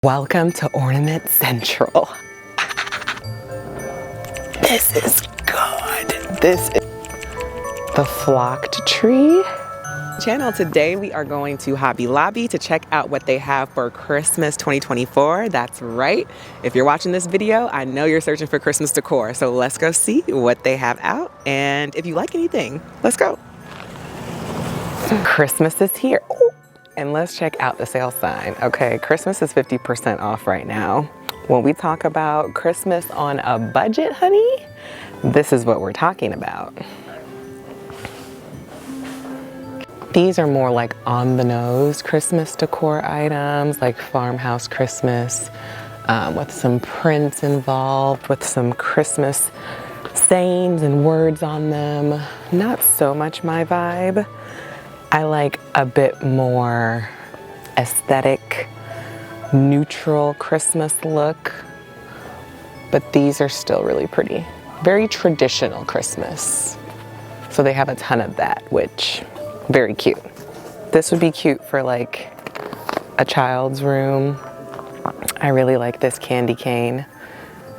Welcome to Ornament Central. This is good. This is the flocked tree. Channel, today we are going to Hobby Lobby to check out what they have for Christmas 2024. That's right. If you're watching this video, I know you're searching for Christmas decor. So let's go see what they have out. And if you like anything, let's go. Christmas is here. Ooh. And let's check out the sale sign. Okay, Christmas is 50% off right now. When we talk about Christmas on a budget, honey, this is what we're talking about. These are more like on the nose Christmas decor items, like Farmhouse Christmas, with some prints involved, with some Christmas sayings and words on them. Not so much my vibe. I like a bit more aesthetic, neutral Christmas look, but these are still really pretty. Very traditional Christmas. So they have a ton of that, which, very cute. This would be cute for like a child's room. I really like this candy cane.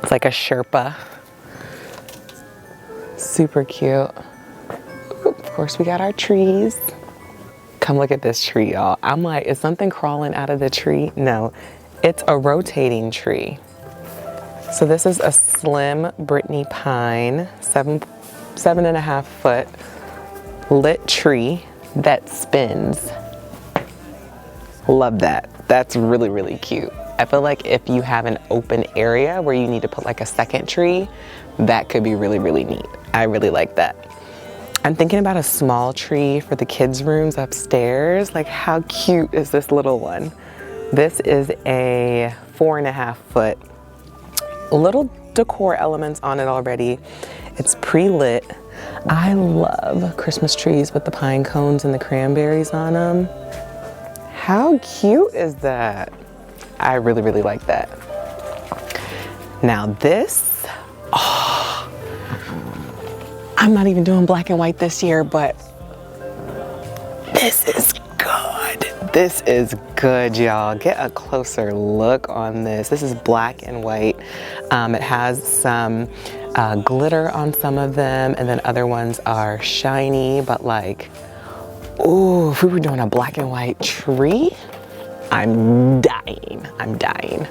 It's like a Sherpa. Super cute. Ooh, of course, we got our trees. Come look at this tree, y'all. I'm like, is something crawling out of the tree? No, it's a rotating tree. So this is a slim Brittany pine, 7.5 foot lit tree that spins. Love that. That's really, really cute. I feel like if you have an open area where you need to put like a second tree, that could be really, really neat. I really like that. I'm thinking about a small tree for the kids' rooms upstairs. Like, how cute is this little one? This is a 4.5 foot, little decor elements on it already. It's pre-lit. I love Christmas trees with the pine cones and the cranberries on them. How cute is that? I really, really like that. Now this, I'm not even doing black and white this year, but this is good. This is good, y'all. Get a closer look on this. This is black and white. It has some glitter on some of them, and then other ones are shiny, but like, ooh, if we were doing a black and white tree, I'm dying. I'm dying.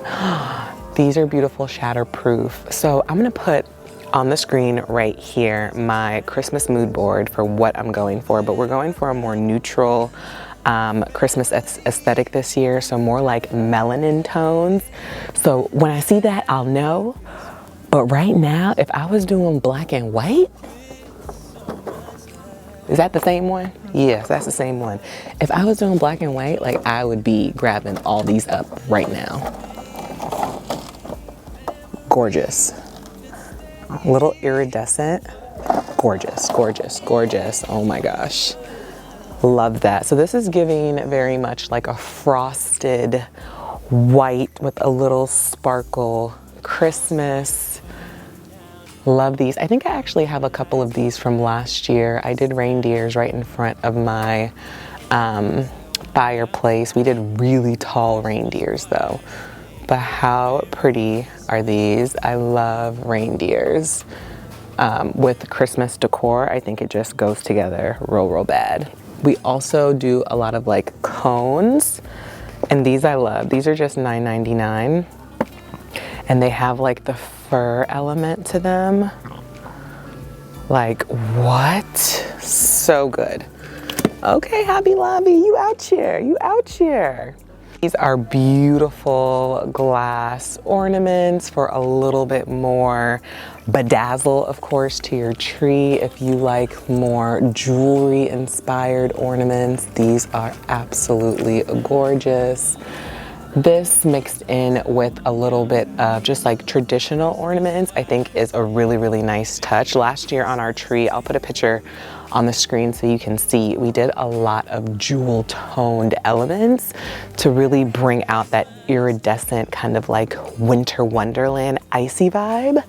These are beautiful, shatterproof. So I'm gonna put on the screen right here my Christmas mood board for what I'm going for, but we're going for a more neutral Christmas aesthetic this year, so more like melanin tones. So when I see that, I'll know. But right now, if I was doing black and white, is that the same one? Yes, that's the same one. If I was doing black and white, like, I would be grabbing all these up right now. Gorgeous. Little iridescent. Gorgeous, gorgeous, gorgeous. Oh my gosh. Love that. So this is giving very much like a frosted white with a little sparkle Christmas. Love these. I think I actually have a couple of these from last year. I did reindeers right in front of my fireplace. We did really tall reindeers though. But how pretty are these? I love reindeers. With Christmas decor, I think it just goes together real, real bad. We also do a lot of like cones, and these I love. These are just $9.99, and they have like the fur element to them. Like, what? So good. Okay, Hobby Lobby, you out here, you out here. These are beautiful glass ornaments for a little bit more bedazzle, of course, to your tree. If you like more jewelry inspired ornaments, these are absolutely gorgeous. This mixed in with a little bit of just like traditional ornaments, I think is a really, really nice touch. Last year on our tree, I'll put a picture on the screen so you can see, we did a lot of jewel toned elements to really bring out that iridescent kind of like winter wonderland icy vibe.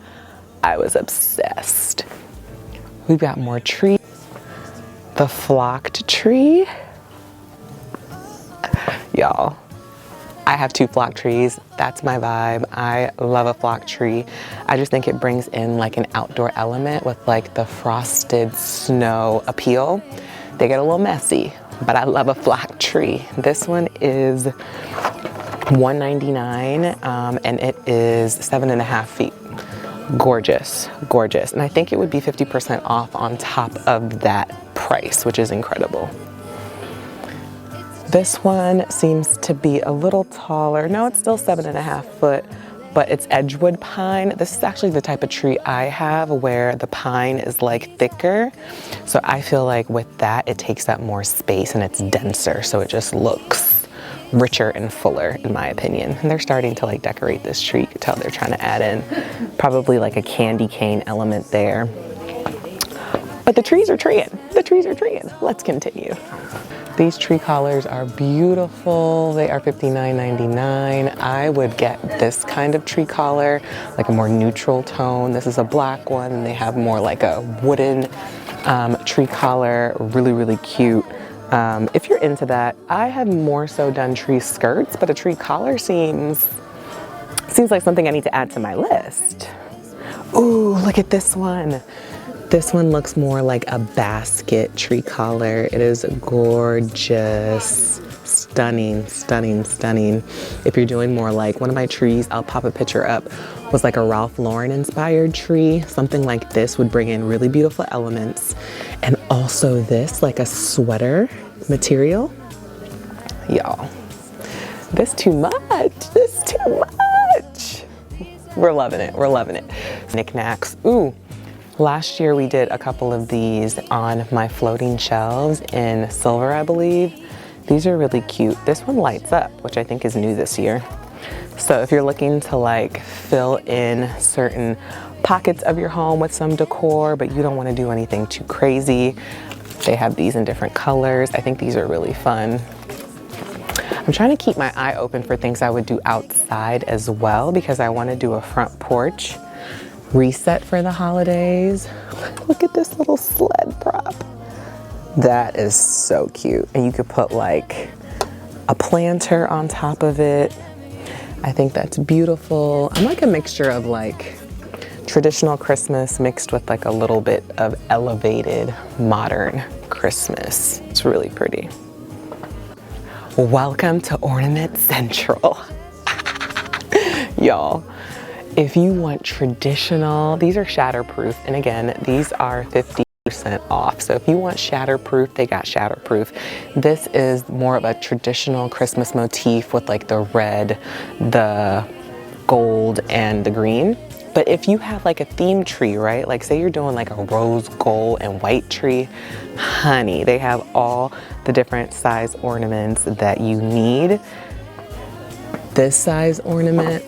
I was obsessed. We've got more trees. The flocked tree. Y'all, I have 2 flock trees. That's my vibe. I love a flock tree. I just think it brings in like an outdoor element with like the frosted snow appeal. They get a little messy, but I love a flock tree. This one is $1.99 and it is 7.5 feet. Gorgeous, gorgeous. And I think it would be 50% off on top of that price, which is incredible. This one seems to be a little taller. No, it's still 7.5 foot, but it's Edgewood pine. This is actually the type of tree I have where the pine is like thicker. So I feel like with that, it takes up more space and it's denser. So it just looks richer and fuller in my opinion. And they're starting to like decorate this tree. You can tell they're trying to add in probably like a candy cane element there. But the trees are treeing. The trees are treeing. Let's continue. These tree collars are beautiful. They are $59.99. I would get this kind of tree collar, like a more neutral tone. This is a black one and they have more like a wooden tree collar. Really, really cute. If you're into that, I have more so done tree skirts, but a tree collar seems like something I need to add to my list. Ooh, look at this one. This one looks more like a basket tree collar. It is gorgeous. Stunning, stunning, stunning. If you're doing more like one of my trees, I'll pop a picture up, was like a Ralph Lauren inspired tree. Something like this would bring in really beautiful elements. And also this, like a sweater material. Y'all, this too much, this too much. We're loving it, we're loving it. Knickknacks, ooh. Last year we did a couple of these on my floating shelves in silver, I believe. These are really cute. This one lights up, which I think is new this year. So if you're looking to like fill in certain pockets of your home with some decor, but you don't want to do anything too crazy, they have these in different colors. I think these are really fun. I'm trying to keep my eye open for things I would do outside as well because I want to do a front porch reset for the holidays. Look at this little sled prop. That is so cute. And you could put like a planter on top of it. I think that's beautiful. I'm like a mixture of like traditional Christmas mixed with like a little bit of elevated modern Christmas. It's really pretty. Welcome to Ornament Central. Y'all, if you want traditional, these are shatterproof. And again, these are 50% off. So if you want shatterproof, they got shatterproof. This is more of a traditional Christmas motif with like the red, the gold, and the green. But if you have like a theme tree, right? Like say you're doing like a rose, gold, and white tree, honey, they have all the different size ornaments that you need. This size ornament,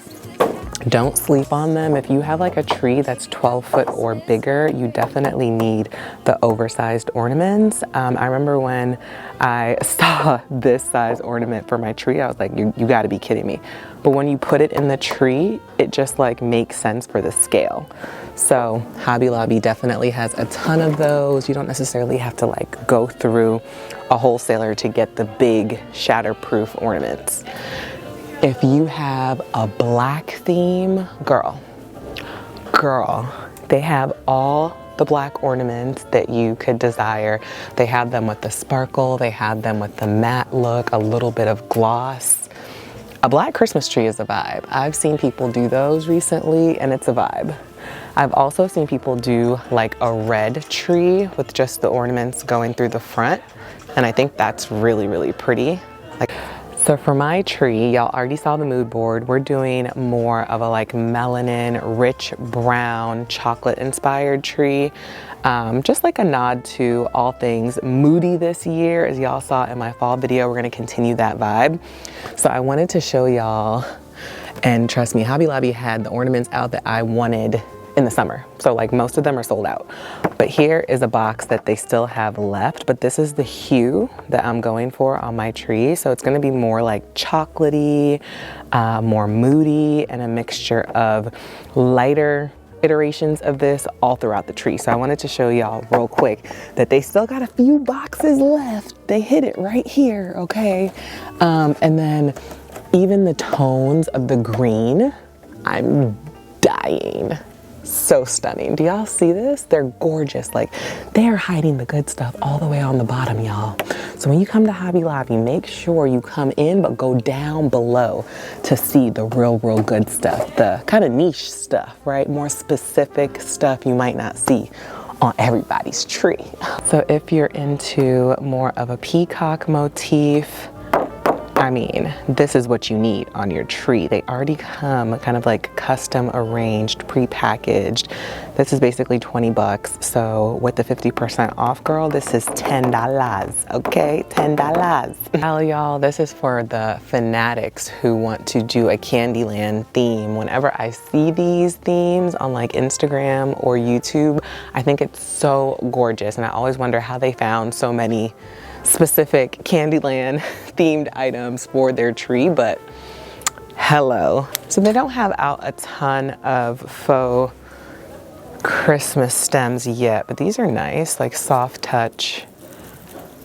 don't sleep on them. If you have like a tree that's 12 foot or bigger, you definitely need the oversized ornaments. I remember when I saw this size ornament for my tree, I was like, you gotta be kidding me. But when you put it in the tree, it just like makes sense for the scale. So Hobby Lobby definitely has a ton of those. You don't necessarily have to like go through a wholesaler to get the big shatterproof ornaments. If you have a black theme, girl, they have all the black ornaments that you could desire. They have them with the sparkle, they have them with the matte look, a little bit of gloss. A black Christmas tree is a vibe. I've seen people do those recently and it's a vibe. I've also seen people do like a red tree with just the ornaments going through the front. And I think that's really, really pretty. So for my tree, y'all already saw the mood board. We're doing more of a like melanin, rich brown, chocolate inspired tree. Just like a nod to all things moody this year. As y'all saw in my fall video, we're gonna continue that vibe. So I wanted to show y'all, and trust me, Hobby Lobby had the ornaments out that I wanted in the summer. So like most of them are sold out. But here is a box that they still have left, but this is the hue that I'm going for on my tree. So it's gonna be more like chocolatey, more moody, and a mixture of lighter iterations of this all throughout the tree. So I wanted to show y'all real quick that they still got a few boxes left. They hit it right here, okay? And then Even the tones of the green, I'm dying. So stunning. Do y'all see this? They're gorgeous. Like, they are hiding the good stuff all the way on the bottom, y'all. So when you come to Hobby Lobby, make sure you come in but go down below to see the real good stuff, the kind of niche stuff, right? More specific stuff you might not see on everybody's tree. So if you're into more of a peacock motif, I mean, this is what you need on your tree. They already come kind of like custom arranged, pre-packaged. This is basically 20 bucks. So with the 50% off, girl, this is $10, okay? $10. Well, y'all, this is for the fanatics who want to do a Candyland theme. Whenever I see these themes on like Instagram or YouTube, I think it's so gorgeous. And I always wonder how they found so many specific Candyland themed items for their tree, but hello. So they don't have out a ton of faux Christmas stems yet, but these are nice, like soft touch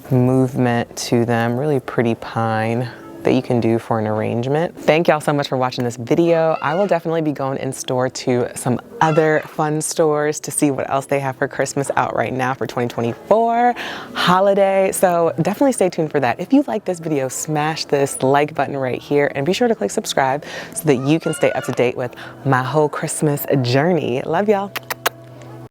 movement to them, really pretty pine that you can do for an arrangement. Thank y'all so much for watching this video. I will definitely be going in store to some other fun stores to see what else they have for Christmas out right now for 2024 holiday. So definitely stay tuned for that. If you like this video, smash this like button right here and be sure to click subscribe so that you can stay up to date with my whole Christmas journey. Love y'all.